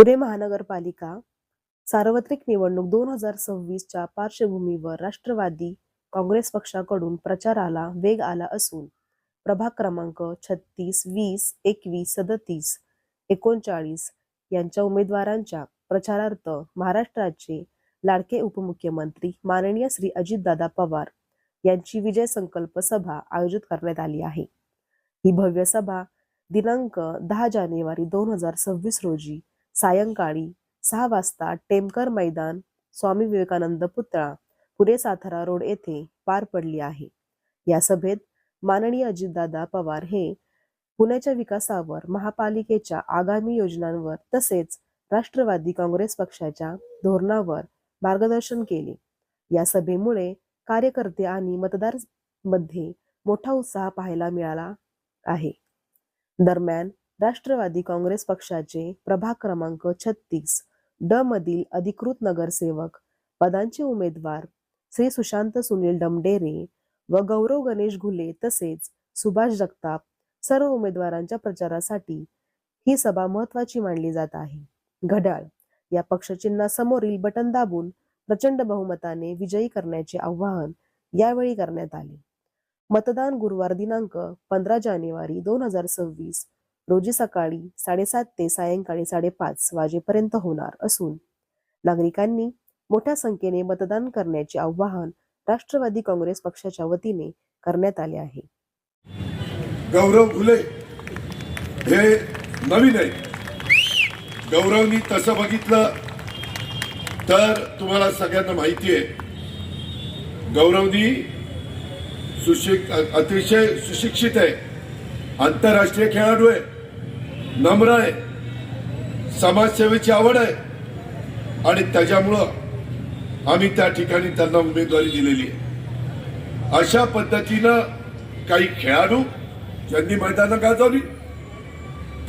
पुणे महानगरपालिका सार्वत्रिक निवडणूक 2026च्या पार्श्वभूमीवर राष्ट्रवादी काँग्रेस पक्षाकडून प्रचाराला वेग आला असून प्रभाग क्रमांक 36, 20, 21, 37, 39 यांच्या उमेदवारांच्या प्रचारार्थ महाराष्ट्राचे लाडके उपमुख्यमंत्री माननीय श्री अजितदादा पवार यांची विजय संकल्प सभा आयोजित करण्यात आली आहे। ही भव्य सभा दिनांक 10 जानेवारी 2026 रोजी सायंकाळी 6 वाजता टेमकर मैदान, स्वामी विवेकानंद पुतळा, पुणे सातारा रोड येथे पार पडली आहे। या सभेत माननीय अजितदादा पवार हे पुण्याच्या विकासावर, महापालिकेच्या आगामी योजनांवर तसेच राष्ट्रवादी काँग्रेस पक्षाच्या धोरणावर मार्गदर्शन केले। या सभेमुळे कार्यकर्ते आणि मतदार मध्ये मोठा उत्साह पाहायला मिळाला आहे। दरम्यान राष्ट्रवादी काँग्रेस पक्षाचे प्रभाग क्रमांक 36 ड मधील अधिकृत नगरसेवक पदांचे उमेदवार श्री सुशांत सुनील डमडेरे व गौरव गणेश घुले तसेच सुभाष जगताप सर्व उमेदवारांच्या प्रचारासाठी ही सभा महत्त्वाची मानली जात आहे। घड्याळ या पक्षचिन्हासमोरील बटन दाबून प्रचंड बहुमताने विजयी करण्याचे आवाहन यावेळी करण्यात आले। मतदान गुरुवार दिनांक 15 जानेवारी 2026 रोजी सकाळी 7:30 ते सायंकाळी 5:30 वाजेपर्यंत होणार असून नागरिकांनी मोठ्या संख्येने मतदान करण्याचे आवाहन राष्ट्रवादी काँग्रेस पक्षाच्या वतीने करण्यात आले आहे। गौरव घुले हे नवीन आहे। गौरवनी तसं बघितलं तर तुम्हाला सगळ्यांना माहिती आहे, गौरवनी अतिशय सुशिक्षित आहे, आंतरराष्ट्रीय खेळाडू आहे, नम्र आहे, समाजसेवेची आवड आहे आणि त्याच्यामुळं आम्ही त्या ठिकाणी त्यांना उमेदवारी दिलेली आहे। अशा पद्धतीनं काही खेळाडू ज्यांनी मैदानं गाजवली,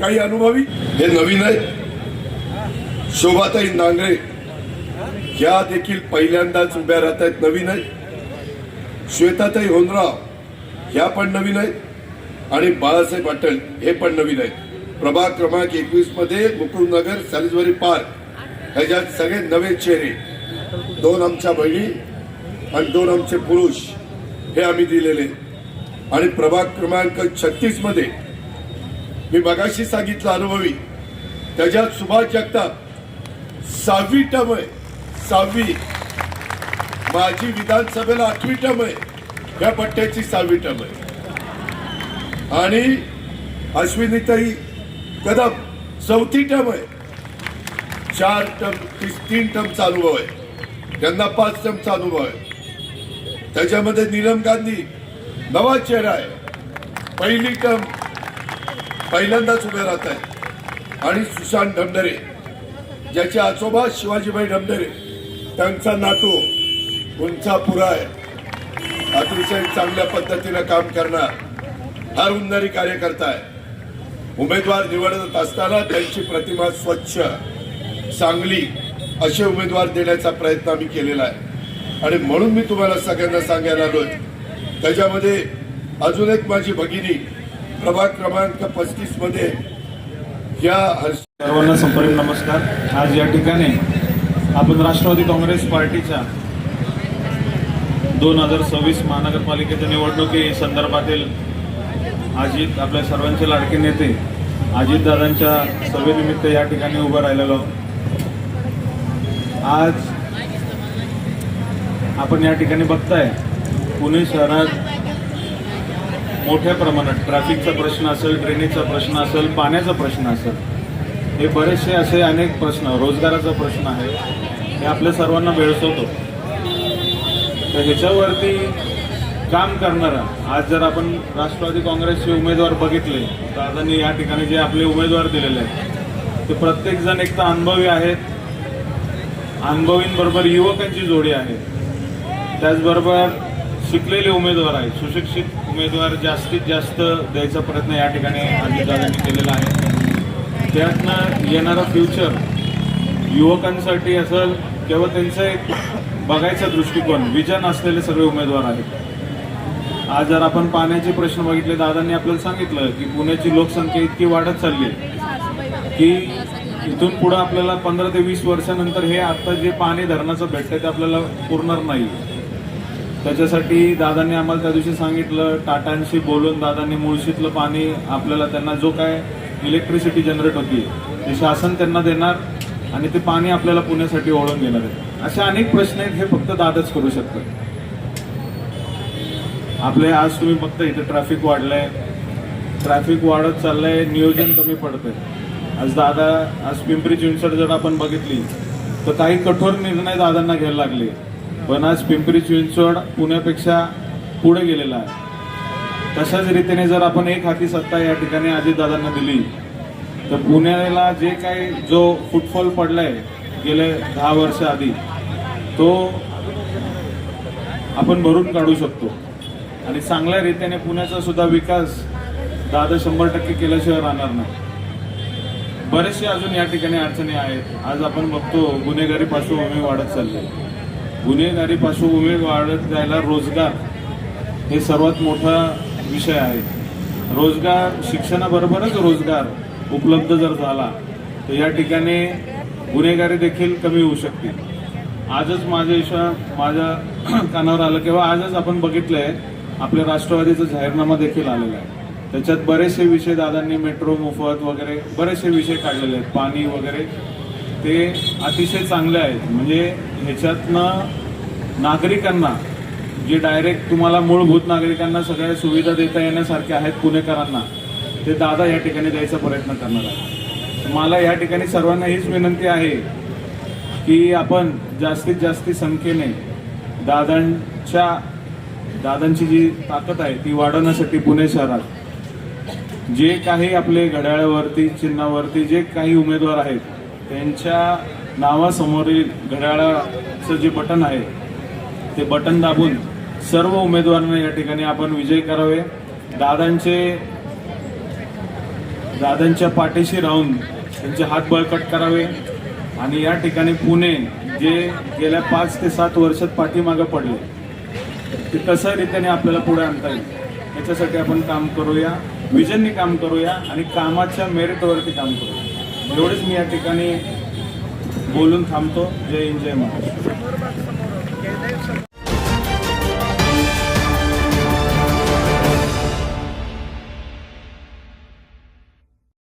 काही अनुभवी हे नवीन आहे। शोभाताई नांगरे ह्या देखील पहिल्यांदाच उभ्या राहत आहेत, नवीन आहेत। श्वेताताई होनराव ह्या पण नवीन आहेत आणि बाळासाहेब अटल हे पण नवीन आहेत। प्रभाग क्रमांक 21 मध्ये मुकुंदनगर, सॅलिसबरी पार्क ह्याच्यात सगळे नवे चेहरे, 2 आमच्या बहिणी आणि 2 आमचे पुरुष हे आम्ही दिलेले। आणि प्रभाग क्रमांक 36 मध्ये मी मगाशी सांगितलं अनुभवी, त्याच्यात सुभाष जगताप 6वी टर्म आहे, 6वी। माझी विधानसभेला 8वी टर्म आहे, या पट्ट्याची 6वी टर्म आहे। आणि अश्विनीताई कदम 4थी टर्म आहे, 3 टर्मचा अनुभव आहे, त्यांना 5 टर्मचा अनुभव आहे। त्याच्यामध्ये नीलम गांधी नवा चेहरा आहे, पहिली टर्म पहिल्यांदाच उभे राहत आहे। आणि सुशांत डमडेरे ज्याचे आजोबा शिवाजीभाई डमडेरे, त्यांचा नातू उंचापुरा आहे, अतिशय चांगल्या पद्धतीनं काम करणार हा हुन्नरी कार्यकर्ता आहे। उमेदवार निवडत असताना त्यांची प्रतिमा स्वच्छ, चांगली असे उमेदवार देण्याचा प्रयत्न आम्ही केलेला आहे आणि म्हणून मी तुम्हाला सगळ्यांना सांगायला आलोय। त्याच्यामध्ये अजून एक माझी भगिनी प्रभाग क्रमांक 35 मध्ये या सर्वांना संपर्क नमस्कार। आज या ठिकाणी आपण राष्ट्रवादी काँग्रेस पार्टीच्या 2026 महानगरपालिकेच्या निवडणुकी संदर्भातील अजित आपल्या सर्वांचे लाडके नेते अजितदादांच्या सभेनिमित्त या ठिकाणी उभं राहिलेलो। आज आपण या ठिकाणी बघताय, पुणे शहरात मोठ्या प्रमाणात ट्रॅफिकचा प्रश्न असेल, ड्रेनेजचा प्रश्न असेल, पाण्याचा प्रश्न असेल, हे बरेचसे असे अनेक प्रश्न, रोजगाराचा प्रश्न आहे, हे आपल्या सर्वांना भेडसावतो। तर ह्याच्यावरती काम करणारा आज जर आपण राष्ट्रवादी काँग्रेसचे उमेदवार बघितले, दादांनी या ठिकाणी जे आपले उमेदवार दिलेले आहेत ते प्रत्येक जण एक तर अनुभवी आहेत, अनुभवींबरोबर युवकांची जोडी आहे, त्याचबरोबर शिकलेले उमेदवार आहेत, सुशिक्षित उमेदवार जास्तीत जास्त द्यायचा प्रयत्न या ठिकाणी अजितदादांनी केलेला आहे। त्यातनं येणारा फ्युचर युवकांसाठी असेल किंवा त्यांचा एक बघायचा दृष्टिकोन, विजन असलेले सगळे उमेदवार आहेत। आज जर आपण पाण्याचे प्रश्न बघितले, दादांनी आपल्याला सांगितलं की पुण्याची लोकसंख्या इतकी वाढत चालली की इथून पुढे आपल्याला 15 ते 20 वर्षानंतर हे आता जे पाणी धरणाचं भेटतंय ते आपल्याला पुरणार नाही. त्याच्यासाठी दादांनी आम्हाला त्या दिवशी सांगितलं, टाटांशी बोलून दादांनी मुळशीतलं पाणी आपल्याला, त्यांना जो काय इलेक्ट्रिसिटी जनरेट होती ते शासन त्यांना देणार आणि ते पाणी आपल्याला पुण्यासाठी ओढून घेणार आहे. असे अनेक प्रश्न आहेत, हे फक्त दादाच करू शकतात. आपले आज तुम्ही फक्त इथे ट्रॅफिक वाढलंय, ट्रॅफिक वाढत चाललंय, नियोजन कमी पडतंय. आज पिंपरी चिंचवड जर आपण बघितली तर काही कठोर निर्णय दादांना घ्यायला लागले, पण आज पिंपरी चिंचवड पुण्यापेक्षा पुढे गेलेला आहे. तशाच रीतीने जर आपण एक हाती सत्ता या ठिकाणी अजितदादांना दिली तर पुण्याला जे काही जो फुटफॉल पडलाय गेले 10 वर्ष आधी तो आपण भरून काढू शकतो आणि चांगल्या रीतीने पुण्याचा सुद्धा विकास दादा 100% केल्याशिवाय राहणार नाही. बरेचसे अजून या ठिकाणी अडचणी आहेत. आज आपण बघतो गुन्हेगारी पार्श्वभूमी वाढत चालली आहे. गुन्हेगारी पार्श्वभूमी वाढत जायला रोजगार हे सर्वात मोठा विषय आहे. रोजगार, शिक्षणाबरोबरच रोजगार उपलब्ध जर झाला तर या ठिकाणी गुन्हेगारी देखील कमी होऊ शकते. आजच माझ्या कानावर आलं किंवा आजच आपण बघितलंय आपल्या राष्ट्रवादीचा जाहीरनामा देखील आलेला आहे. त्याच्यात बरेचसे विषय दादांनी मेट्रो मोफत वगैरे बरेचसे विषय काढलेले आहेत, पाणी वगैरे, ते अतिशय चांगले आहेत. म्हणजे ह्याच्यातनं नागरिकांना जे डायरेक्ट तुम्हाला मूलभूत नागरिकांना सगळ्या सुविधा देता येण्यासारख्या आहेत पुणेकरांना, ते दादा या ठिकाणी द्यायचा प्रयत्न करणार आहे. मला या ठिकाणी सर्वांना हीच विनंती आहे की आपण जास्तीत जास्त संख्येने दादांची जी ताकद आहे ती वाढवण्यासाठी पुणे शहरात जे काही आपले घड्याळावरती चिन्हावरती जे काही उमेदवार आहेत त्यांच्या नावासमोरील घड्याळाचं जे बटन आहे ते बटन दाबून सर्व उमेदवारांना या ठिकाणी आपण विजयी करावे. दादांच्या पाठीशी राहून त्यांचे हात बळकट करावे आणि या ठिकाणी पुणे जे गेल्या 5 ते 7 वर्षात पाठीमागं पडले ते कशा रीतीने आपल्याला पुढे आणता येईल याच्यासाठी आपण काम करूया, विजननी काम करूया आणि कामाच्या मेरिटवरती काम करूया. एवढेच मी या ठिकाणी बोलून थांबतो. जय हिंद, जय महाराष्ट्र.